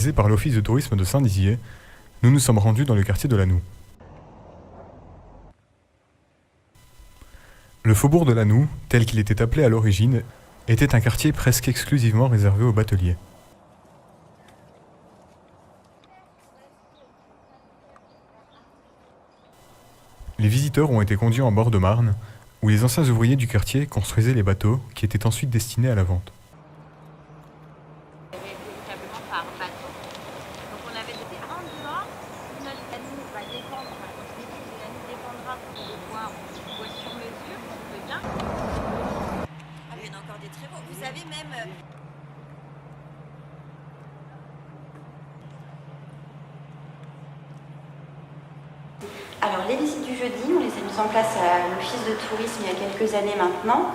Organisé par l'Office de tourisme de Saint-Dizier, nous nous sommes rendus dans le quartier de Lannou. Le faubourg de Lannou, tel qu'il était appelé à l'origine, était un quartier presque exclusivement réservé aux bateliers. Les visiteurs ont été conduits en bord de Marne, où les anciens ouvriers du quartier construisaient les bateaux qui étaient ensuite destinés à la vente. Véritablement par bateau. Donc on avait été en dehors, notre Lannou va dépendre, enfin, quand je dis que Lannou dépendra pour le voir, on voit sur mesure, on peut bien. Ah, il y en a encore des très beaux. Vous avez même. Alors les visites du jeudi, on les a mises en place à l'Office de tourisme il y a quelques années maintenant,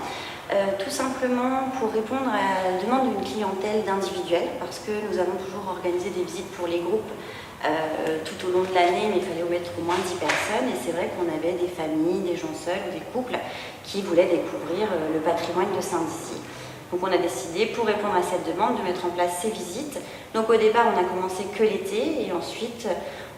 tout simplement pour répondre à la demande d'une clientèle d'individuels, parce que nous avons toujours organisé des visites pour les groupes tout au long de l'année, mais il fallait mettre au moins 10 personnes, et c'est vrai qu'on avait des familles, des gens seuls ou des couples qui voulaient découvrir le patrimoine de Saint-Dizier. Donc on a décidé, pour répondre à cette demande, de mettre en place ces visites. Donc au départ, on a commencé que l'été, et ensuite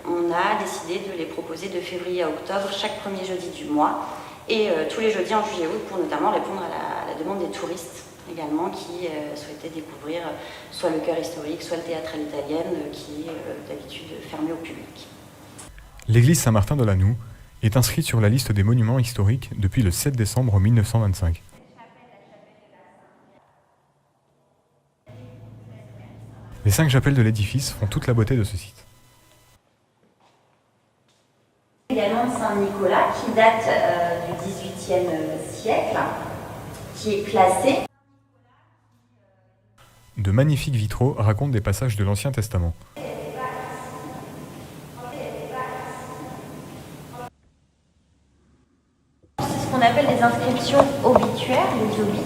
on a décidé de les proposer de février à octobre, chaque premier jeudi du mois, et tous les jeudis en juillet-août, pour notamment répondre à la demande des touristes également, qui souhaitaient découvrir soit le chœur historique, soit le théâtre à l'italienne, qui est d'habitude fermé au public. L'église Saint-Martin de Lannou est inscrite sur la liste des monuments historiques depuis le 7 décembre 1925. Les 5 chapelles de l'édifice font toute la beauté de ce site. Également Saint-Nicolas, qui date du XVIIIe siècle, qui est classé. De magnifiques vitraux racontent des passages de l'Ancien Testament. C'est ce qu'on appelle des inscriptions obituaires, les obits,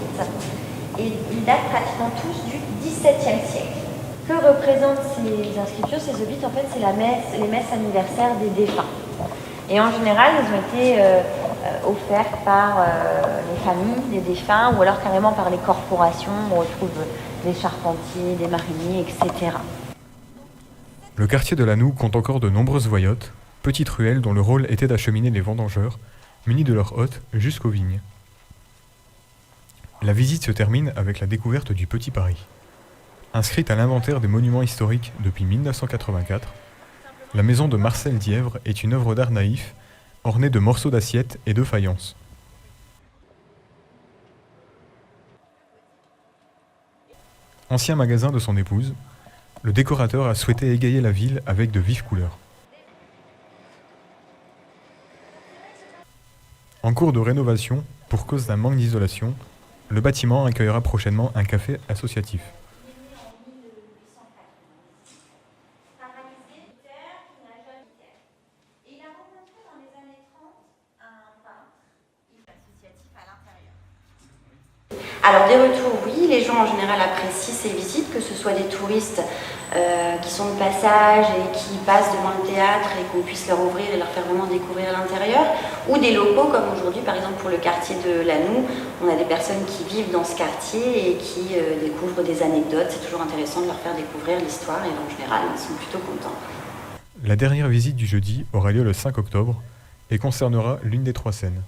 et ils datent pratiquement tous du XVIIe siècle. Que représentent ces inscriptions, ces obits? En fait, c'est les messes anniversaires des défunts. Et en général, ils ont été offerts par les familles des défunts ou alors carrément par les corporations. On retrouve des charpentiers, des mariniers, etc. Le quartier de Lannou compte encore de nombreuses voyottes, petites ruelles dont le rôle était d'acheminer les vendangeurs, munis de leurs hôtes, jusqu'aux vignes. La visite se termine avec la découverte du Petit Paris. Inscrite à l'inventaire des monuments historiques depuis 1984, la maison de Marcel Dièvre est une œuvre d'art naïf, ornée de morceaux d'assiettes et de faïences. Ancien magasin de son épouse, le décorateur a souhaité égayer la ville avec de vives couleurs. En cours de rénovation, pour cause d'un manque d'isolation, le bâtiment accueillera prochainement un café associatif. Alors des retours, oui, les gens en général apprécient ces visites, que ce soit des touristes qui sont de passage et qui passent devant le théâtre et qu'on puisse leur ouvrir et leur faire vraiment découvrir l'intérieur, ou des locaux comme aujourd'hui par exemple pour le quartier de Lannou, on a des personnes qui vivent dans ce quartier et qui découvrent des anecdotes, c'est toujours intéressant de leur faire découvrir l'histoire et en général ils sont plutôt contents. La dernière visite du jeudi aura lieu le 5 octobre et concernera l'une des 3 scènes.